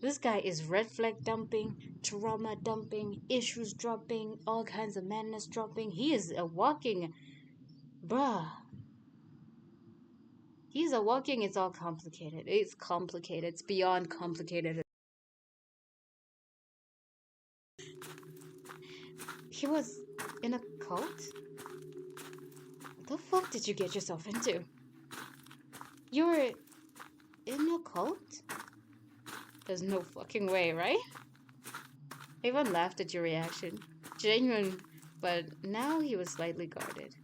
This guy is red flag dumping, trauma dumping, issues dropping, all kinds of madness dropping. He is a walking, bruh. He's a walking. It's all complicated. It's complicated. It's beyond complicated. He was in a cult? What the fuck did you get yourself into? You were in a cult? There's no fucking way, right? Avon laughed at your reaction. Genuine, but now he was slightly guarded.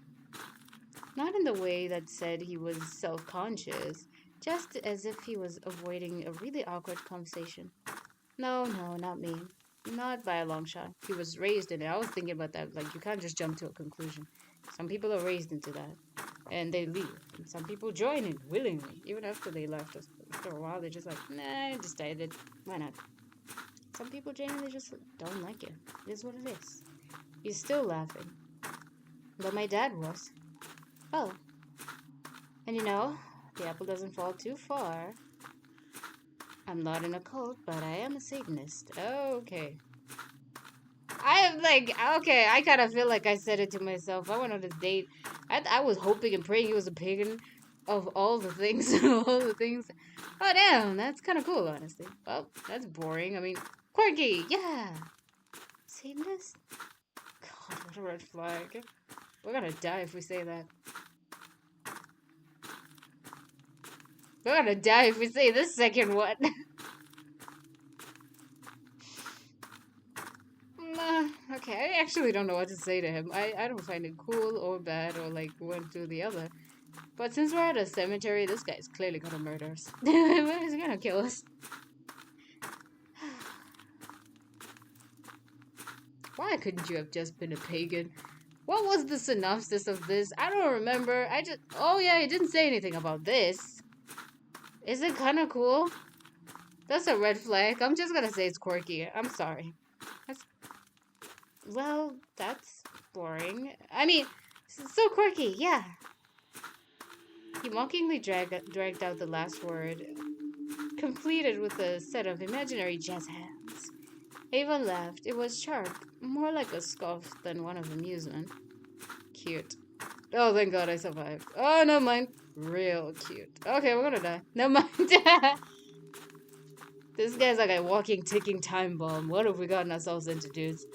Not in the way that said he was self-conscious, just as if he was avoiding a really awkward conversation. No, not me. Not by a long shot. He was raised in it. I was thinking about that. Like, you can't just jump to a conclusion. Some people are raised into that, and they leave. And some people join it willingly, even after they left. After a while, they're just like, nah, I decided. Why not? Some people genuinely just don't like it. It is what it is. He's still laughing. But my dad was. Oh. And you know, the apple doesn't fall too far. I'm not in a cult, but I am a Satanist. Okay. I am like, okay, I kind of feel like I said it to myself. I went on a date. I was hoping and praying he was a pagan of all the things. All the things. Oh, damn, that's kind of cool, honestly. Well, that's boring. I mean, quirky, yeah. Satanist? God, what a red flag. We're gonna die if we say that. We're gonna die if we say this second one. Okay, I actually don't know what to say to him. I don't find it cool or bad or like one to the other. But since we're at a cemetery, this guy's clearly gonna murder us. He's gonna kill us. Why couldn't you have just been a pagan? What was the synopsis of this? I don't remember. Oh yeah, he didn't say anything about this. Is it kind of cool? That's a red flag. I'm just gonna say it's quirky. I'm sorry. Well, that's boring. I mean, so quirky, yeah. He mockingly dragged out the last word, completed with a set of imaginary jazz hands. Ava laughed. It was sharp, more like a scoff than one of amusement. Cute. Oh, thank God I survived. Oh, never mind. Real cute. Okay, we're gonna die. Never mind. This guy's like a walking, ticking time bomb. What have we gotten ourselves into, dudes?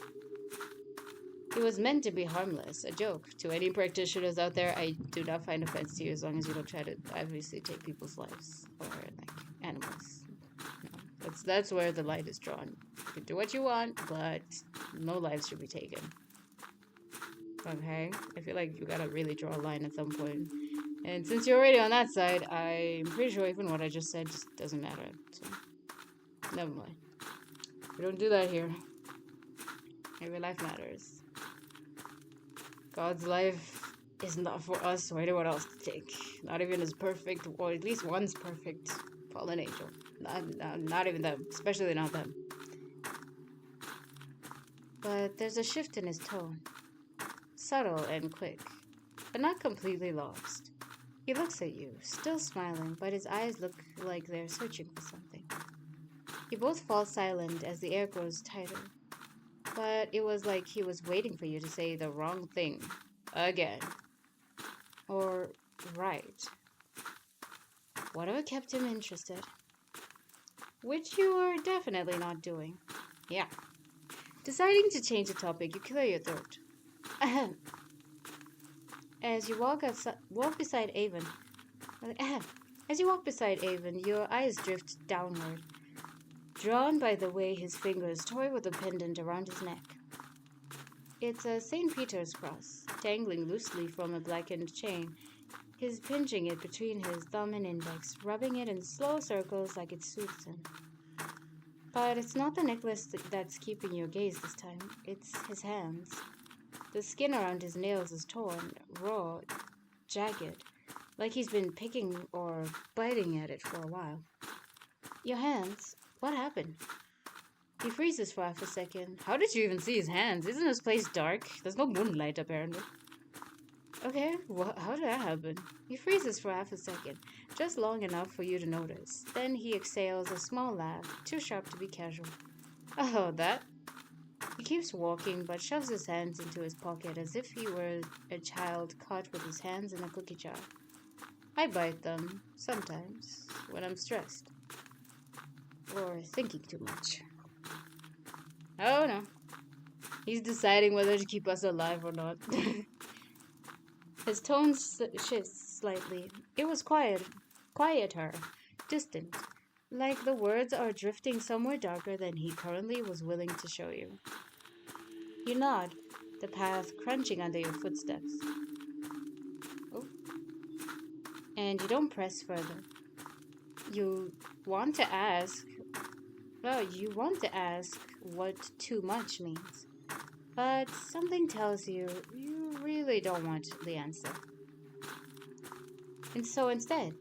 It was meant to be harmless, a joke. To any practitioners out there, I do not find offense to you as long as you don't try to obviously take people's lives or like animals. No, that's where the line is drawn. You can do what you want, but no lives should be taken. Okay? I feel like you gotta really draw a line at some point. And since you're already on that side, I'm pretty sure even what I just said just doesn't matter. So, never mind. We don't do that here. Every life matters. God's life is not for us or anyone else to take. Not even as perfect, or at least one's perfect fallen angel. Not even them, especially not them. But there's a shift in his tone. Subtle and quick, but not completely lost. He looks at you, still smiling, but his eyes look like they're searching for something. You both fall silent as the air grows tighter. But it was like he was waiting for you to say the wrong thing. Again. Or right. Whatever kept him interested. Which you were definitely not doing. Yeah. Deciding to change the topic, you clear your throat. Ahem. As you walk beside Avon. Ahem. As you walk beside Avon, your eyes drift downward, drawn by the way his fingers toy with a pendant around his neck. It's a St. Peter's cross, dangling loosely from a blackened chain. He's pinching it between his thumb and index, rubbing it in slow circles like it soothes him. But it's not the necklace that's keeping your gaze this time. It's his hands. The skin around his nails is torn, raw, jagged, like he's been picking or biting at it for a while. Your hands? What happened? He freezes for half a second. How did you even see his hands? Isn't this place dark? There's no moonlight, apparently. Okay, how did that happen? He freezes for half a second. just long enough for you to notice. Then he exhales a small laugh, too sharp to be casual. Oh, that? He keeps walking, but shoves his hands into his pocket as if he were a child caught with his hands in a cookie jar. I bite them, sometimes, when I'm stressed. Or thinking too much. Oh no. He's deciding whether to keep us alive or not. His tone shifts slightly. It was quieter, distant, like the words are drifting somewhere darker than he currently was willing to show you. You nod, the path crunching under your footsteps. Oh. And you don't press further. You want to ask, you want to ask what too much means. But something tells you you really don't want the answer. And so instead,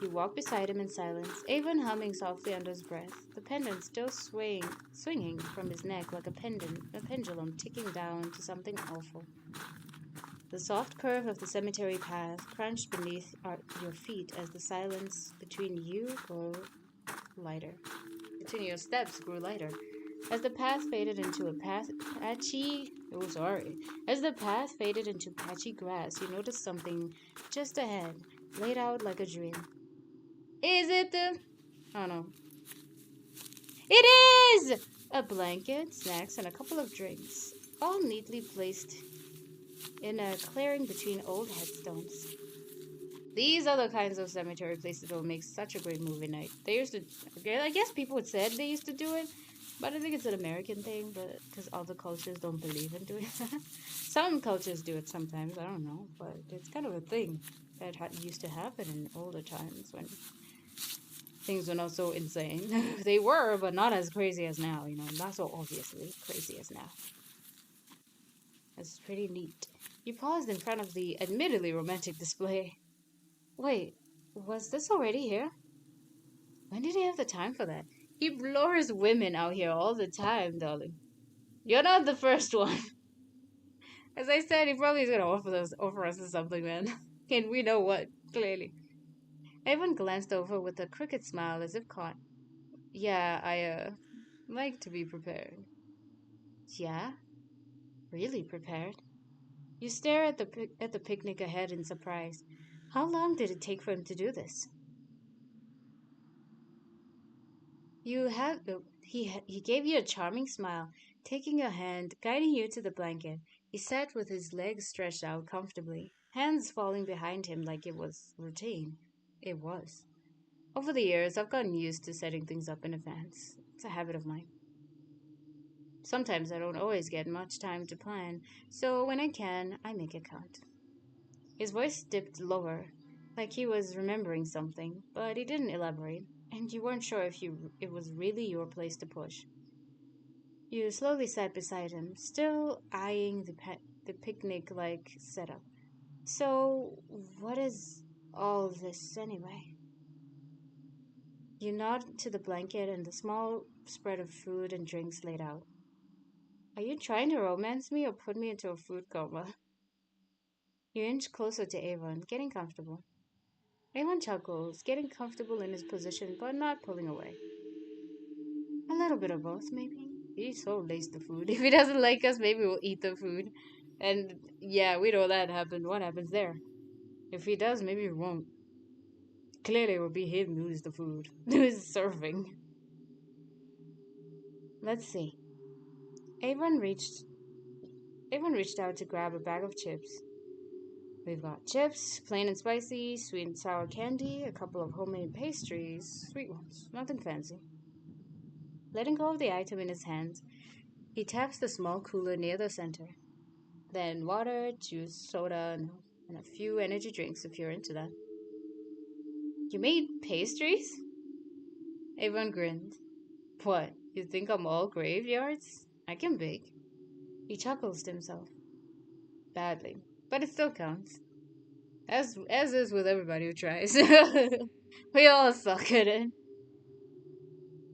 you walk beside him in silence, Avon humming softly under his breath, the pendant still swinging from his neck like a pendulum ticking down to something awful. The soft curve of the cemetery path crunched beneath your feet as the silence between you grew lighter. Between your steps grew lighter. As the path faded into As the path faded into patchy grass, you noticed something just ahead, laid out like a dream. Is it the... Oh no. It is! A blanket, snacks, and a couple of drinks, all neatly placed in a clearing between old headstones. These are the kinds of cemetery places that will make such a great movie night. They used to... I guess people said they used to do it, but I think it's an American thing, but because other cultures don't believe in doing that. Some cultures do it sometimes, I don't know, but it's kind of a thing that used to happen in older times when things were not so insane. They were, but not as crazy as now, not so obviously crazy as now. It's pretty neat. You paused in front of the admittedly romantic display. Wait, was this already here? When did he have the time for that? He lures women out here all the time, darling. You're not the first one. As I said, he probably is gonna offer us something, man. And we know what, clearly. Evan glanced over with a crooked smile as if caught. Yeah, I like to be prepared. Yeah? Really prepared? You stare at the picnic ahead in surprise. How long did it take for him to do this? You have he gave you a charming smile, taking your hand, guiding you to the blanket. He sat with his legs stretched out comfortably, hands falling behind him like it was routine. It was. Over the years, I've gotten used to setting things up in advance. It's a habit of mine. Sometimes I don't always get much time to plan, so when I can, I make it count. His voice dipped lower, like he was remembering something, but he didn't elaborate, and you weren't sure if it was really your place to push. You slowly sat beside him, still eyeing the picnic-like setup. So, what is all this anyway? You nod to the blanket and the small spread of food and drinks laid out. Are you trying to romance me or put me into a food coma? You inch closer to Avon, getting comfortable. Avon chuckles, getting comfortable in his position but not pulling away. A little bit of both, maybe. He so laced the food. If he doesn't like us, maybe we'll eat the food. And yeah, we know that happened. What happens there? If he does, maybe we won't. Clearly, it will be him who's the food, who's serving. Let's see. Avon reached. Avon reached out to grab a bag of chips. We've got chips, plain and spicy, sweet and sour candy, a couple of homemade pastries, sweet ones, nothing fancy. Letting go of the item in his hands, he taps the small cooler near the center. Then water, juice, soda, and a few energy drinks if you're into that. You made pastries? Avon grinned. What, you think I'm all graveyards? I can bake. He chuckles to himself. Badly. But it still counts. As is with everybody who tries. We all suck at it.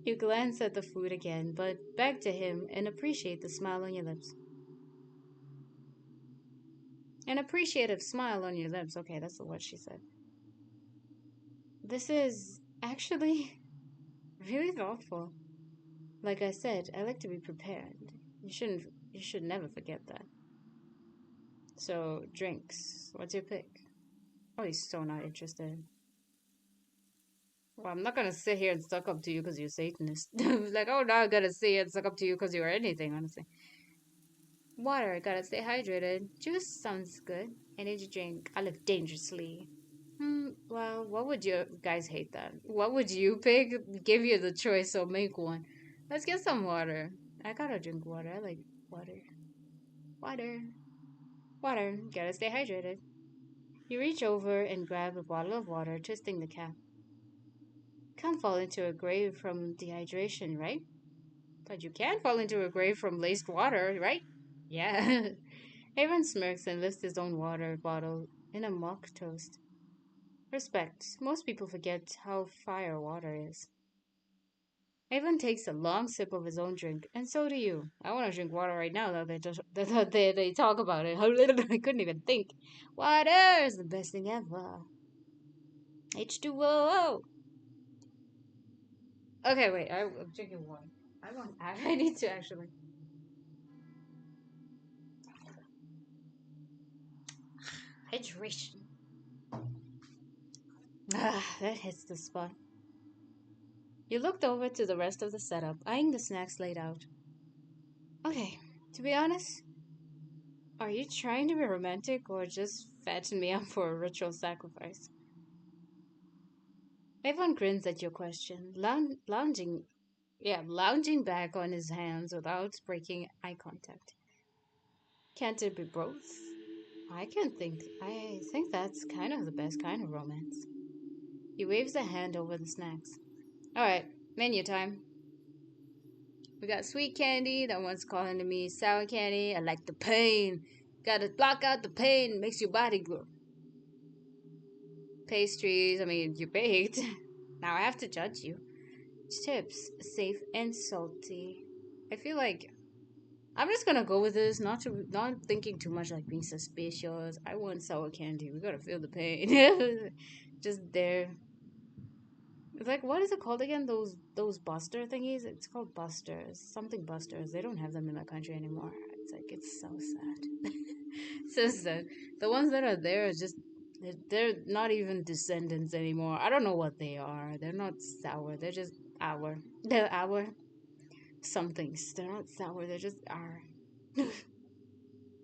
You glance at the food again, but back to him and appreciate the smile on your lips. An appreciative smile on your lips. Okay, that's what she said. This is actually really thoughtful. Like I said, I like to be prepared. You should never forget that. So, drinks. What's your pick? Oh, he's so not interested. Well, I'm not gonna sit here and suck up to you because you're Satanist. Like, oh, now I gotta sit here and suck up to you because you're anything, honestly. Water, gotta stay hydrated. Juice sounds good. Energy drink, I live dangerously. Well, what would you guys hate that? What would you pick? Give you the choice, so make one. Let's get some water. I gotta drink water. I like water. Water. Water. Gotta stay hydrated. You reach over and grab a bottle of water, twisting the cap. Can't fall into a grave from dehydration, right? But you can fall into a grave from laced water, right? Yeah. Aaron smirks and lifts his own water bottle in a mock toast. Respect. Most people forget how fire water is. Avon takes a long sip of his own drink, and so do you. I want to drink water right now, though they talk about it. I couldn't even think. Water is the best thing ever. H2O. Okay, wait. I'm drinking water. I need to actually. Hydration. Ah, that hits the spot. You looked over to the rest of the setup, eyeing the snacks laid out. Okay, to be honest, are you trying to be romantic or just fatten me up for a ritual sacrifice? Everyone grins at your question, lounging back on his hands without breaking eye contact. Can't it be both? I think that's kind of the best kind of romance. He waves a hand over the snacks. Alright, menu time. We got sweet candy, that one's calling to me sour candy. I like the pain. Gotta block out the pain, makes your body grow. Pastries, I mean, you baked. Now I have to judge you. Chips, safe and salty. I feel like I'm just gonna go with this, not thinking too much, like being suspicious. I want sour candy. We gotta feel the pain. Just there. It's like, what is it called again? Those Buster thingies. It's called Busters. Something Busters. They don't have them in my country anymore. It's like it's so sad. So sad. The ones that are there are just they're not even descendants anymore. I don't know what they are. They're not sour. They're just our. They're our somethings. They're not sour. They're just our.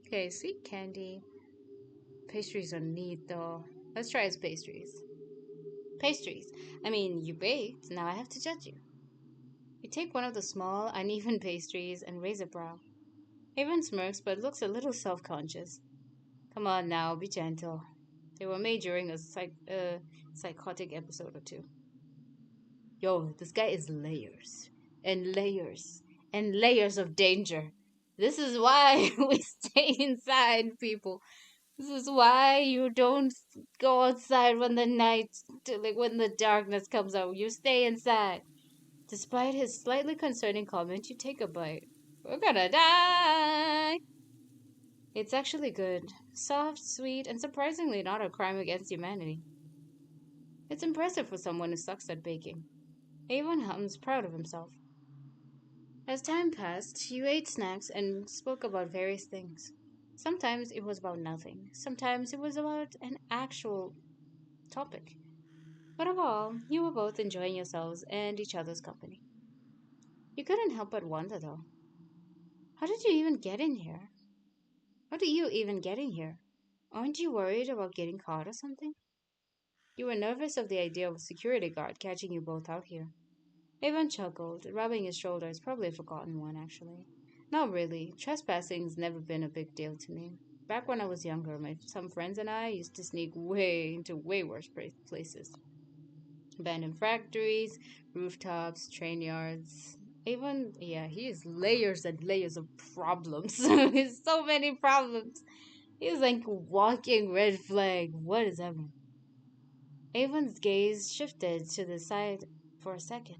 Okay, sweet candy. Pastries are neat though. Let's try his pastries. Pastries. I mean, you baked. Now I have to judge you. You take one of the small, uneven pastries and raise a brow. Avon smirks but looks a little self conscious. Come on now, be gentle. They were made during a psychotic episode or two. Yo, this guy is layers and layers and layers of danger. This is why we stay inside, people. This is why you don't go outside when the night, like when the darkness comes out. You stay inside. Despite his slightly concerning comment, you take a bite. We're gonna die! It's actually good. Soft, sweet, and surprisingly not a crime against humanity. It's impressive for someone who sucks at baking. Avon hums, proud of himself. As time passed, you ate snacks and spoke about various things. Sometimes it was about nothing. Sometimes it was about an actual topic. But overall, you were both enjoying yourselves and each other's company. You couldn't help but wonder, though. How did you even get in here? How do you even get in here? Aren't you worried about getting caught or something? You were nervous of the idea of a security guard catching you both out here. Avon chuckled, rubbing his shoulders, probably a forgotten one, actually. Not really. Trespassing's never been a big deal to me. Back when I was younger, some friends and I used to sneak way into way worse places. Abandoned factories, rooftops, train yards. Even, yeah, he has layers and layers of problems. He's so many problems. He's like walking red flag. What is happening? Avon's gaze shifted to the side for a second.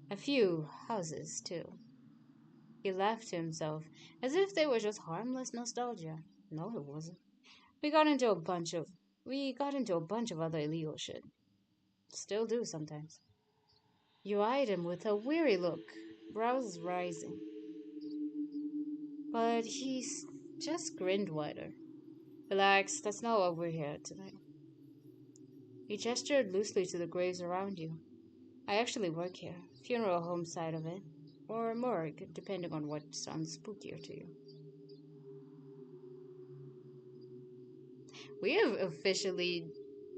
A few houses, too. He laughed to himself, as if they were just harmless nostalgia. No, it wasn't. We got into a bunch of we got into a bunch of other illegal shit. Still do sometimes. You eyed him with a weary look, brows rising. But just grinned wider. Relax, that's not what we're here tonight. He gestured loosely to the graves around you. I actually work here, funeral home side of it, or morgue, depending on what sounds spookier to you. We have officially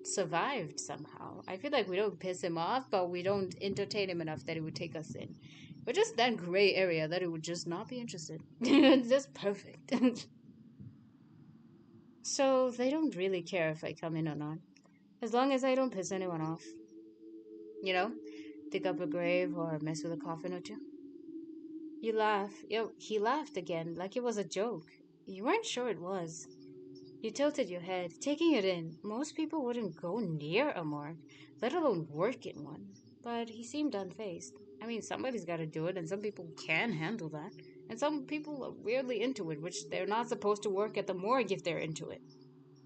survived somehow. I feel like we don't piss him off, but we don't entertain him enough that he would take us in. We're just that gray area that he would just not be interested. It's just perfect. So they don't really care if I come in or not, as long as I don't piss anyone off. You know, dig up a grave or mess with a coffin or two. You laugh. Yo, he laughed again, like it was a joke. You weren't sure it was. You tilted your head, taking it in. Most people wouldn't go near a morgue, let alone work in one. But he seemed unfazed. I mean, somebody's got to do it, and some people can handle that. And some people are weirdly into it, which they're not supposed to work at the morgue if they're into it.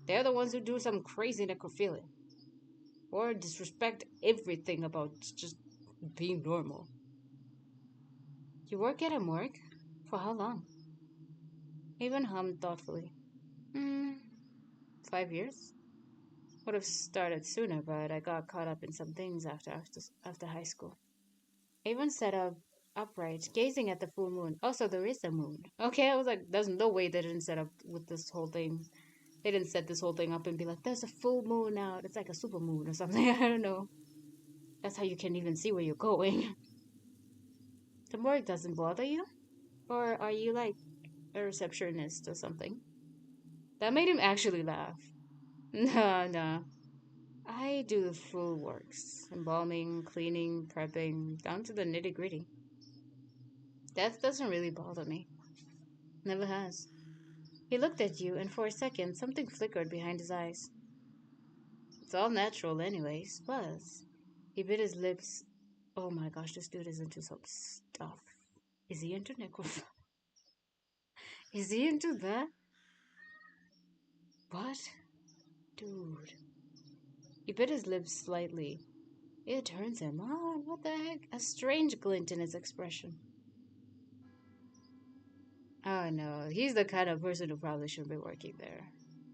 They're the ones who do some crazy necrophilia. Or disrespect everything about just being normal. You work at a morgue? For how long? Even hummed thoughtfully. Hmm, 5 years? Would have started sooner, but I got caught up in some things after high school. Avon sat up upright, gazing at the full moon. Also, there is a moon. Okay, I was like, there's no way they didn't set up with this whole thing. They didn't set this whole thing up and be like, there's a full moon out. It's like a super moon or something. I don't know. That's how you can even see where you're going. The morgue doesn't bother you? Or are you like a receptionist or something? That made him actually laugh. No, no. I do the full works embalming, cleaning, prepping, down to the nitty gritty. Death doesn't really bother me. Never has. He looked at you, and for a second, something flickered behind his eyes. It's all natural, anyways. Buzz. He bit his lips. Oh my gosh, this dude is into some stuff. Is he into necrophilia? Is he into that? What? Dude. He bit his lips slightly. It turns him on. What the heck? A strange glint in his expression. Oh no, he's the kind of person who probably shouldn't be working there.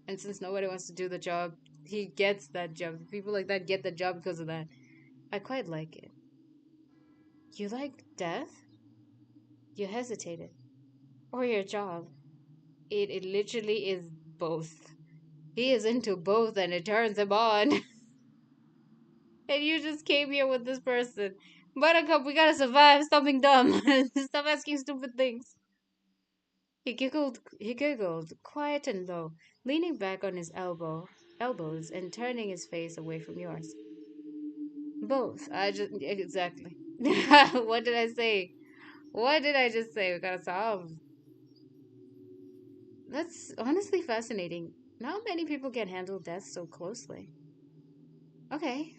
And since nobody wants to do the job, he gets that job. People like that get the job because of that. I quite like it. You like death? You hesitated. Or your job? It literally is both. He is into both and it turns him on. And you just came here with this person. Buttercup, we gotta survive. Stop being dumb. Stop asking stupid things. He giggled, quiet and low, leaning back on his elbows and turning his face away from yours. Both. I just exactly. What did I say? What did I just say? We gotta solve. That's honestly fascinating. Not many people can handle death so closely. Okay,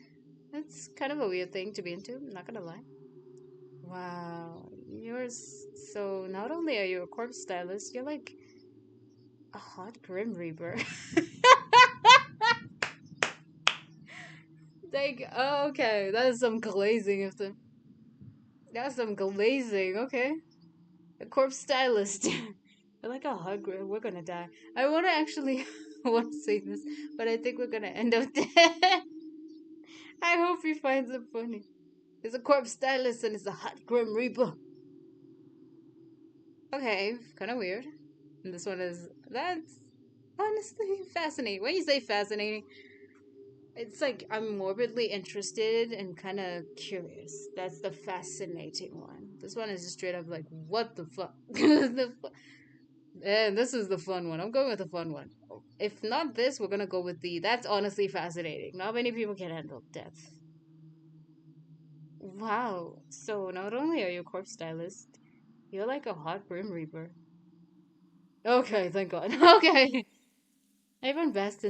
that's kind of a weird thing to be into. I'm not gonna lie. Wow, so not only are you a corpse stylist, you're like a hot grim reaper. Like, oh, okay, that's some glazing of the. That's some glazing. Okay, a corpse stylist. I like a hug. We're gonna die. I want to actually want to say this, but I think we're gonna end up dead. I hope he finds it funny. He's a corpse stylist and it's a hot grim reaper. Okay, kind of weird. And this one is that's honestly fascinating. When you say fascinating, it's like I'm morbidly interested and kind of curious. That's the fascinating one. This one is just straight up like, what the fuck? And this is the fun one. I'm going with the fun one. If not this, we're gonna go with the. That's honestly fascinating. Not many people can handle death. Wow. So not only are you a corpse stylist, you're like a hot grim reaper. Okay, thank God. Okay. Everyone bursts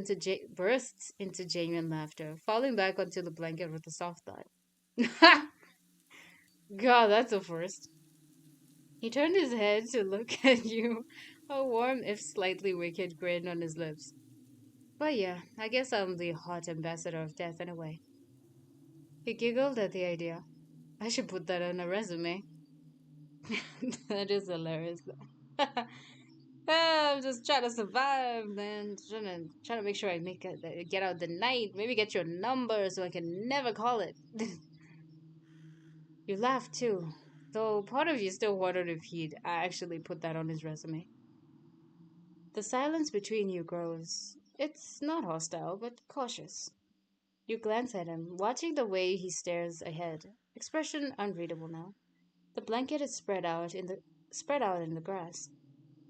into genuine laughter, falling back onto the blanket with a soft thud. God, that's a first. He turned his head to look at you, a warm, if slightly wicked grin on his lips. But yeah, I guess I'm the hot ambassador of death in a way. He giggled at the idea. I should put that on a resume. That is hilarious. I'm just trying to survive, man. Trying to make sure I get out the night. Maybe get your number so I can never call it. You laughed too, though part of you still wondered if he'd actually put that on his resume. The silence between you grows. It's not hostile, but cautious. You glance at him, watching the way he stares ahead. Expression unreadable now. The blanket is spread out in the grass.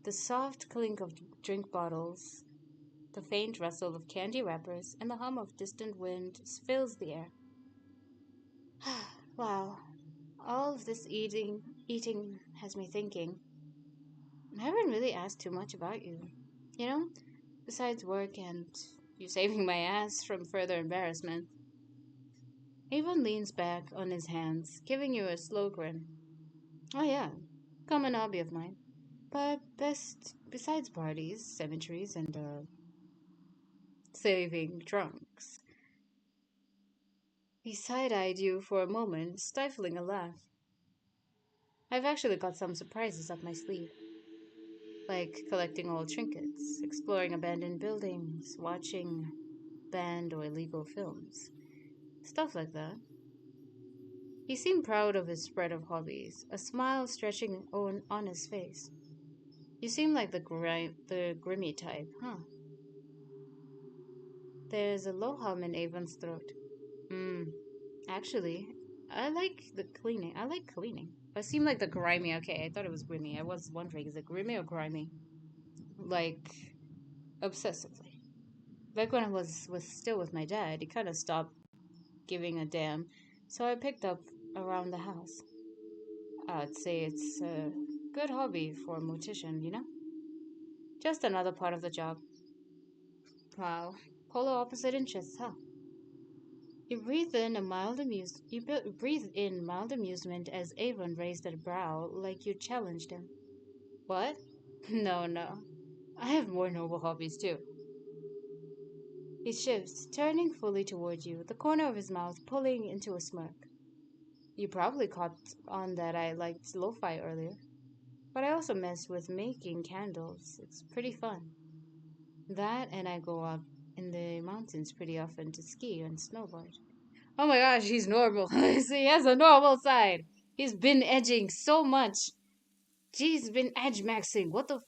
The soft clink of drink bottles, the faint rustle of candy wrappers, and the hum of distant wind fills the air. Wow, all of this eating has me thinking. I haven't really asked too much about you. You know, besides work and you saving my ass from further embarrassment. Avon leans back on his hands, giving you a slow grin. Oh yeah, common hobby of mine. But besides parties, cemeteries, and saving drunks. He side-eyed you for a moment, stifling a laugh. I've actually got some surprises up my sleeve, like collecting old trinkets, exploring abandoned buildings, watching banned or illegal films. Stuff like that. He seemed proud of his spread of hobbies, a smile stretching on his face. You seem like the grimy type, huh? There's a low hum in Avon's throat. Hmm. Actually, I like cleaning. I seem like the grimy. Okay, I thought it was grimy. I was wondering, is it grimy or grimy? Like obsessively. Like when I was still with my dad, he kind of stopped giving a damn. So I picked up around the house. I'd say it's a good hobby for a mortician, you know? Just another part of the job. Wow. Polar opposite interests, huh? You breathed in mild amusement as Avon raised a brow like you challenged him. What? No, no. I have more noble hobbies too. He shifts, turning fully toward you, the corner of his mouth pulling into a smirk. You probably caught on that I liked lo-fi earlier, but I also mess with making candles. It's pretty fun. That and I go up in the mountains pretty often to ski and snowboard. Oh my gosh, he's normal. So he has a normal side. He's been edging so much. He's been edge maxing. What the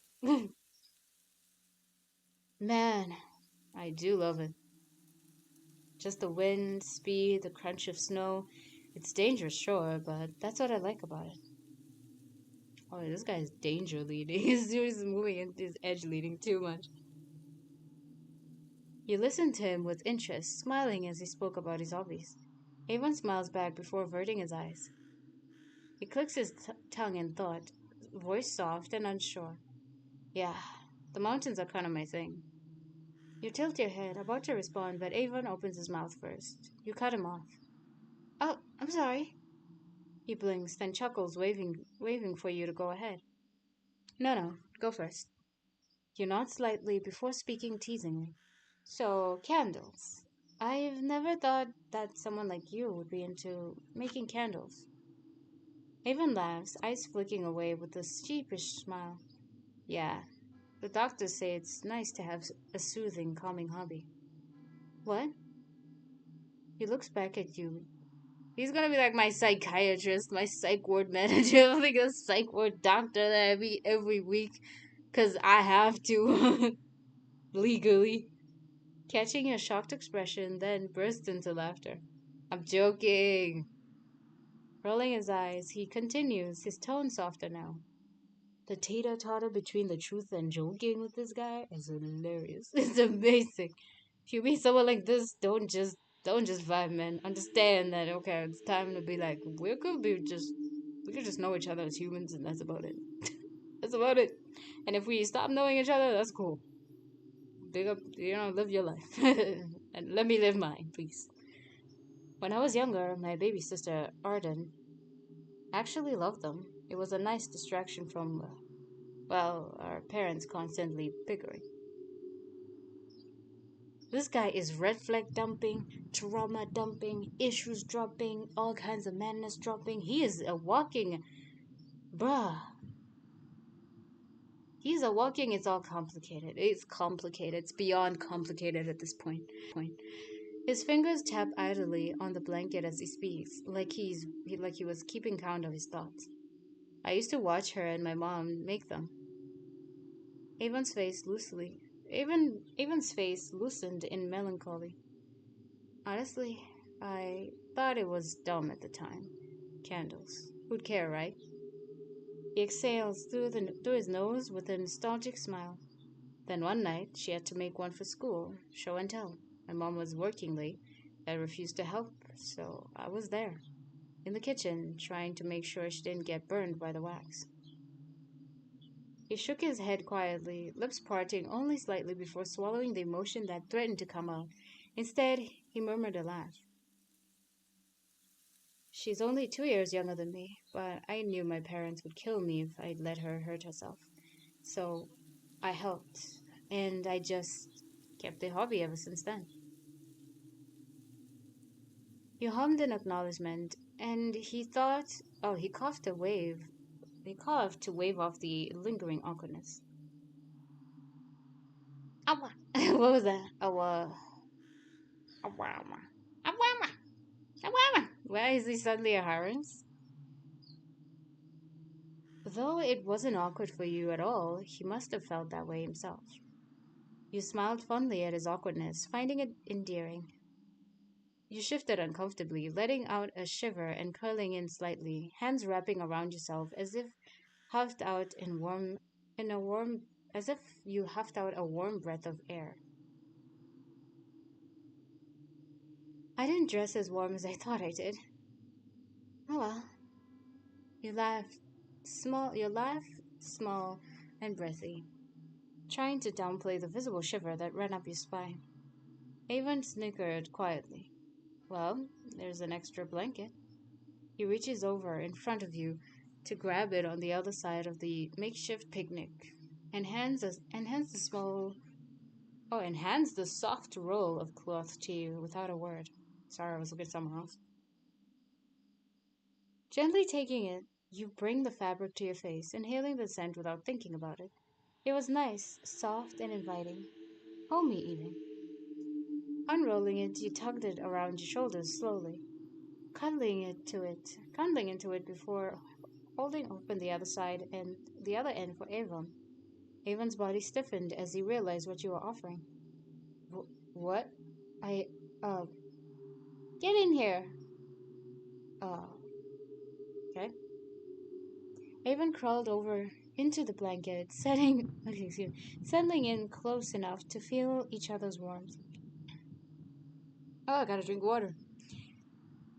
man? I do love it. Just the wind, speed, the crunch of snow. It's dangerous, sure, but that's what I like about it. Oh, this guy's danger leading. He's moving and his edge leading too much. You listened to him with interest, smiling as he spoke about his hobbies. Avon smiles back before averting his eyes. He clicks his tongue in thought, voice soft and unsure. Yeah, the mountains are kind of my thing. You tilt your head, about to respond, but Avon opens his mouth first. You cut him off. Oh, I'm sorry. He blinks, then chuckles, waving for you to go ahead. No, no, go first. You nod slightly before speaking teasingly. So, candles. I've never thought that someone like you would be into making candles. Avon laughs, eyes flicking away with a sheepish smile. Yeah, the doctors say it's nice to have a soothing, calming hobby. What? He looks back at you. He's gonna be like my psychiatrist, my psych ward manager, like a psych ward doctor that I meet every week, 'cause I have to, legally. Catching your shocked expression, then bursts into laughter. I'm joking. Rolling his eyes, he continues, his tone softer now. The tater-totter between the truth and joking with this guy is hilarious. It's amazing. If you meet someone like this, don't just vibe, man. Understand that okay, it's time to be like we could just know each other as humans, and that's about it. That's about it. And if we stop knowing each other, that's cool. Big up, live your life, and let me live mine, please. When I was younger, my baby sister Arden actually loved them. It was a nice distraction from, well, our parents constantly bickering. This guy is red flag dumping, trauma dumping, issues dropping, all kinds of madness dropping. He is a walking, bruh. He's a walking. It's all complicated. It's complicated. It's beyond complicated at this point. His fingers tap idly on the blanket as he speaks, like he was keeping count of his thoughts. I used to watch her and my mom make them. Avon's face loosely. Avon's face loosened in melancholy. Honestly, I thought it was dumb at the time. Candles. Who'd care, right? He exhales through his nose with a nostalgic smile. Then one night, she had to make one for school, show and tell. My mom was working late. I refused to help, so I was there, in the kitchen, trying to make sure she didn't get burned by the wax. He shook his head quietly, lips parting only slightly before swallowing the emotion that threatened to come out. Instead, he murmured a laugh. She's only 2 years younger than me, but I knew my parents would kill me if I'd let her hurt herself. So I helped, and I just kept the hobby ever since then. He hummed in acknowledgement, and he coughed a wave. He coughed to wave off the lingering awkwardness. Awa. What was that? Awa. Awama. Awama. Awama. Why is he suddenly a Harens? Though it wasn't awkward for you at all, he must have felt that way himself. You smiled fondly at his awkwardness, finding it endearing. You shifted uncomfortably, letting out a shiver and curling in slightly, hands wrapping around yourself as if huffed out in a warm as if you huffed out a warm breath of air. I didn't dress as warm as I thought I did. Oh well. You laughed small and breathy, trying to downplay the visible shiver that ran up your spine. Avon snickered quietly. Well, there's an extra blanket. He reaches over in front of you to grab it on the other side of the makeshift picnic and hands the soft roll of cloth to you without a word. Sorry, I was looking somewhere else. Gently taking it, you bring the fabric to your face, inhaling the scent without thinking about it. It was nice, soft, and inviting. Homey, even. Unrolling it, you tugged it around your shoulders slowly, cuddling into it before holding open the other end for Avon. Avon's body stiffened as he realized what you were offering. What? I, uh, get in here. Uh, okay. Avon crawled over into the blanket, settling in close enough to feel each other's warmth. Oh, I gotta drink water.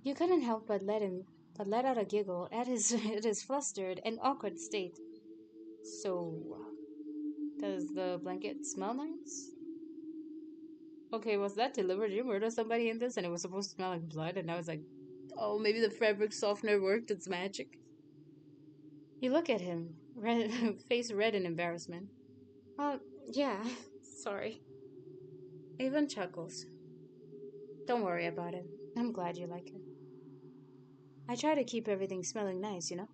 You couldn't help but let out a giggle at his at his flustered and awkward state. So, does the blanket smell nice? Okay, was that deliberate? Did you murder somebody in this and it was supposed to smell like blood? And I was like, oh, maybe the fabric softener worked its magic. You look at him, face red in embarrassment. Oh, yeah, sorry. Avon chuckles. Don't worry about it. I'm glad you like it. I try to keep everything smelling nice, you know?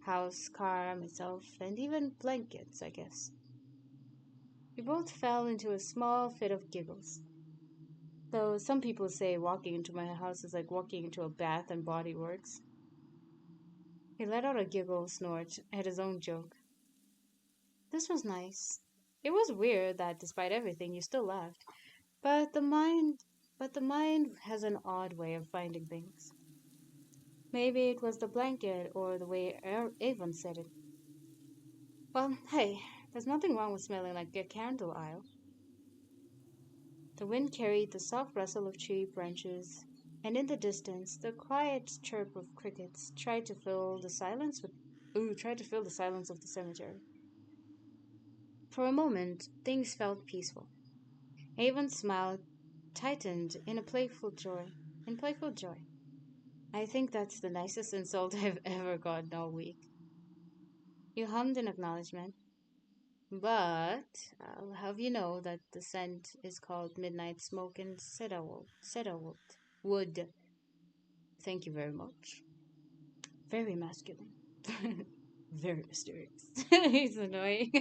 House, car, myself, and even blankets, I guess. We both fell into a small fit of giggles. Though some people say walking into my house is like walking into a bath and body works. He let out a giggle snort at his own joke. This was nice. It was weird that despite everything you still laughed. But the mind has an odd way of finding things. Maybe it was the blanket or the way Avon said it. Well, hey, there's nothing wrong with smelling like a candle aisle. The wind carried the soft rustle of tree branches, and in the distance the quiet chirp of crickets tried to fill the silence of the cemetery. For a moment things felt peaceful. Avon's smile tightened in playful joy. I think that's the nicest insult I've ever gotten all week. You hummed in acknowledgement, But I'll have you know that the scent is called Midnight Smoke and cedarwood. Wood. Thank you very much. Very masculine. Very mysterious. He's annoying.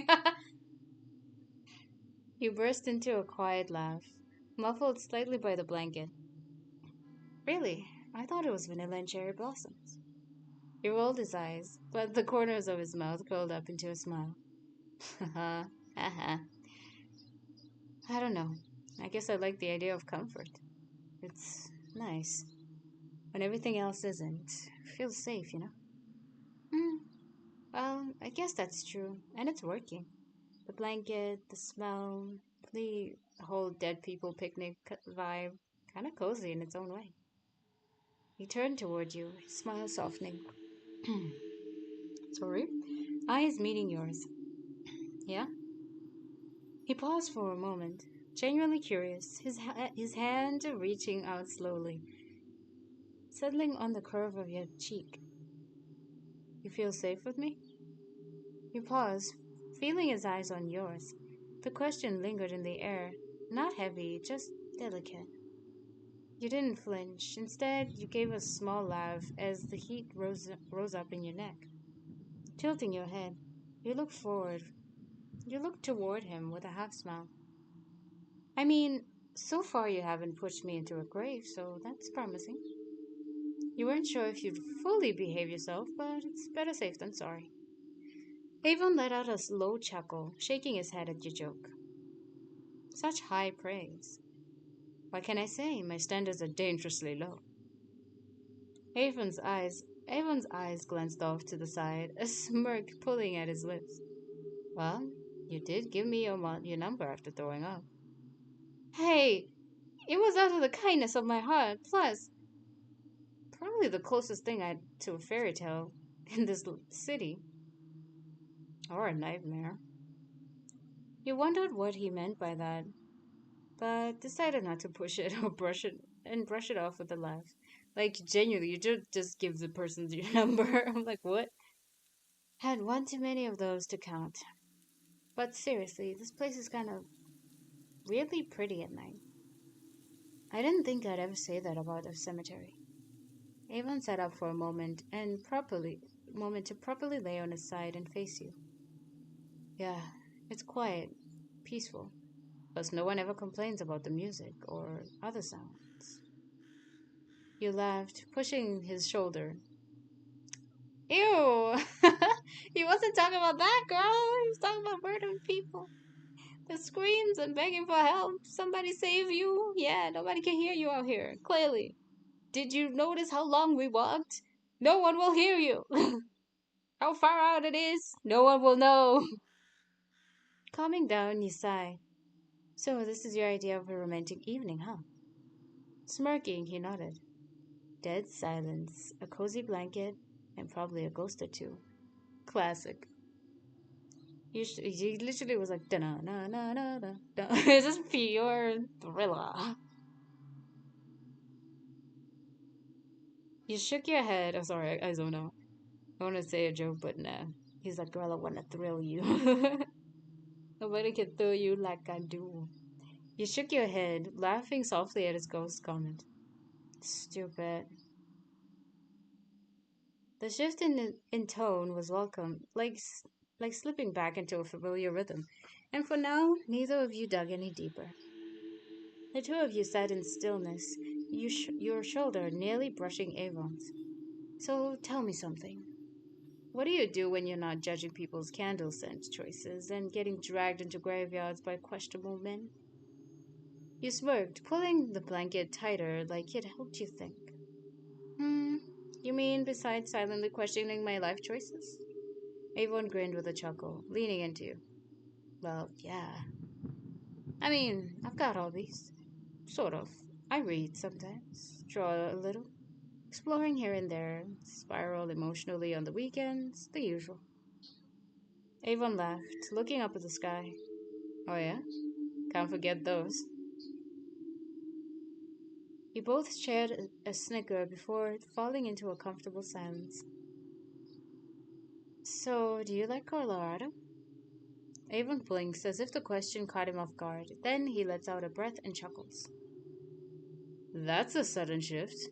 You burst into a quiet laugh, muffled slightly by the blanket. Really? I thought it was vanilla and cherry blossoms. He rolled his eyes, but the corners of his mouth curled up into a smile. Haha, haha. I don't know. I guess I like the idea of comfort. It's nice. When everything else isn't. Feels safe, you know? Hmm. Well, I guess that's true. And it's working. The blanket, the smell, the whole dead people picnic vibe. Kind of cozy in its own way. He turned toward you, his smile softening. Sorry? Eyes meeting yours. Yeah? He paused for a moment, genuinely curious, his hand reaching out slowly, settling on the curve of your cheek. You feel safe with me? You paused, feeling his eyes on yours. The question lingered in the air, not heavy, just delicate. You didn't flinch. Instead, you gave a small laugh as the heat rose up in your neck. Tilting your head, you looked forward. You looked toward him with a half smile. I mean, so far you haven't pushed me into a grave, so that's promising. You weren't sure if you'd fully behave yourself, but it's better safe than sorry. Avon let out a low chuckle, shaking his head at your joke. Such high praise. What can I say? My standards are dangerously low. Avon's eyes glanced off to the side, a smirk pulling at his lips. Well, you did give me your number after throwing up. Hey, it was out of the kindness of my heart. Plus, probably the closest thing I to a fairy tale in this city, or a nightmare. You wondered what he meant by that, but decided not to push it or brush it off with a laugh. Like genuinely, you just give the person your number. I'm like, what? Had one too many of those to count. But seriously, this place is kind of really pretty at night. I didn't think I'd ever say that about a cemetery. Avon sat up for a moment to properly lay on his side and face you. Yeah, it's quiet, peaceful. Plus, no one ever complains about the music or other sounds. You laughed, pushing his shoulder. Ew! He wasn't talking about that, girl. He was talking about murdering people. The screams and begging for help. Somebody save you. Yeah, nobody can hear you out here. Clearly. Did you notice how long we walked? No one will hear you. How far out it is? No one will know. Calming down, you sigh. So, this is your idea of a romantic evening, huh? Smirking, he nodded. Dead silence, a cozy blanket, and probably a ghost or two. Classic. He literally was like, da na na na na na. It's just pure thriller. You shook your head. Oh, sorry, I don't know. I want to say a joke, but nah. He's like, girl, I want to thrill you. Nobody can thrill you like I do. You shook your head, laughing softly at his ghost comment. Stupid. The shift in tone was welcome, like slipping back into a familiar rhythm. And for now, neither of you dug any deeper. The two of you sat in stillness, your shoulder nearly brushing Avon's. So tell me something. What do you do when you're not judging people's candle scent choices and getting dragged into graveyards by questionable men? You smirked, pulling the blanket tighter like it helped you think. Hmm, you mean besides silently questioning my life choices? Avon grinned with a chuckle, leaning into you. Well, yeah. I mean, I've got hobbies. Sort of. I read sometimes, draw a little, exploring here and there, spiral emotionally on the weekends, the usual. Avon laughed, looking up at the sky. Oh, yeah? Can't forget those. You both shared a snicker before falling into a comfortable silence. So, do you like Colorado? Avon blinks as if the question caught him off guard. Then he lets out a breath and chuckles. That's a sudden shift.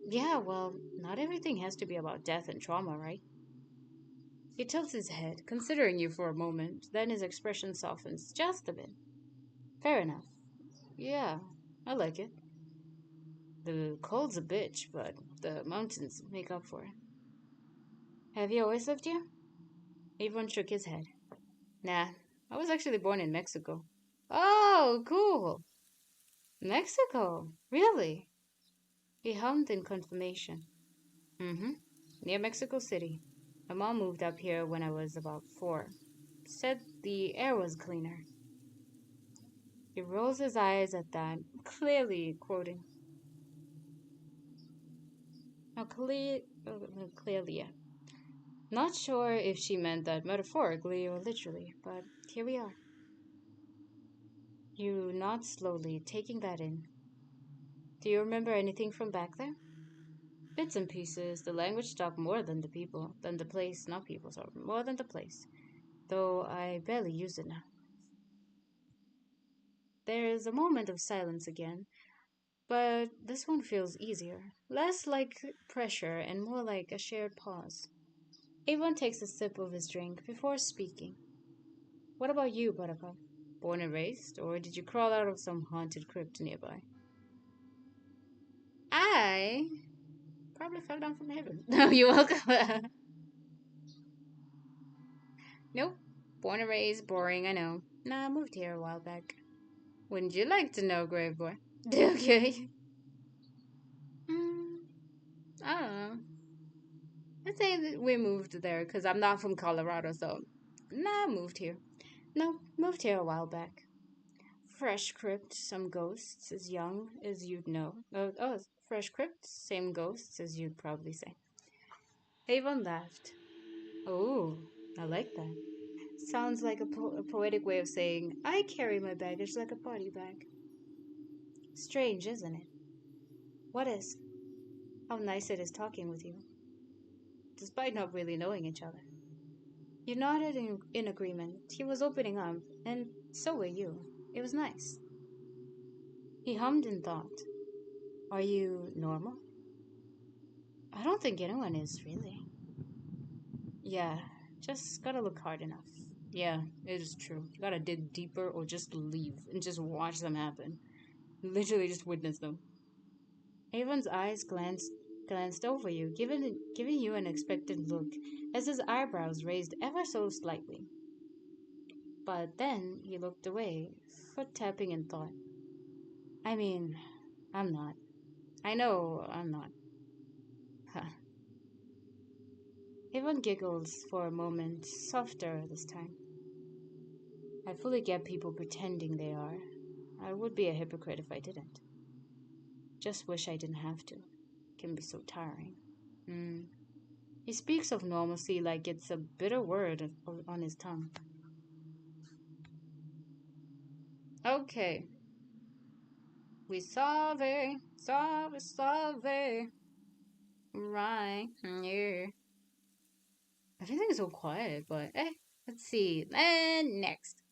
Yeah, well, not everything has to be about death and trauma, right? He tilts his head, considering you for a moment, then his expression softens just a bit. Fair enough. Yeah, I like it. The cold's a bitch, but the mountains make up for it. Have you always lived here? Avon shook his head. Nah, I was actually born in Mexico. Oh, cool. Mexico? Really? He hummed in confirmation. Mm-hmm. Near Mexico City. My mom moved up here when I was about 4. Said the air was cleaner. He rolls his eyes at that, clearly quoting. Now, clearly, yeah. Not sure if she meant that metaphorically or literally, but here we are. You nod slowly, taking that in. Do you remember anything from back there? Bits and pieces. The language stuck more than the people, than the place, not people, sorry, more than the place. Though I barely use it now. There is a moment of silence again, but this one feels easier. Less like pressure and more like a shared pause. Avon takes a sip of his drink before speaking. What about you, Buttercup? Born and raised, or did you crawl out of some haunted crypt nearby? I probably fell down from heaven. No, you're welcome. Nope. Born and raised, boring, I know. Nah, I moved here a while back. Wouldn't you like to know, Grave Boy? Okay. Mm, I don't know. I'd say that we moved there because I'm not from Colorado, so. Nah, I moved here. No, moved here a while back. Fresh crypt, some ghosts, as young as you'd know. Fresh crypt, same ghosts as you'd probably say. Avon laughed. Oh, I like that. Sounds like a poetic way of saying, I carry my baggage like a party bag. Strange, isn't it? What is? How nice it is talking with you, despite not really knowing each other. You nodded in agreement. He was opening up, and so were you. It was nice. He hummed in thought. Are you normal? I don't think anyone is, really. Yeah, just gotta look hard enough. Yeah, it is true. You gotta dig deeper or just leave and just watch them happen. Literally just witness them. Avon's eyes glanced over you, giving you an expectant look, as his eyebrows raised ever so slightly. But then he looked away, foot tapping in thought. I mean, I'm not. I know I'm not. Huh. Avon giggles for a moment, softer this time. I fully get people pretending they are. I would be a hypocrite if I didn't. Just wish I didn't have to. It can be so tiring. Mm. He speaks of normalcy like it's a bitter word on his tongue. Okay, we solve it. Right, yeah. Everything is so quiet, but let's see. And next.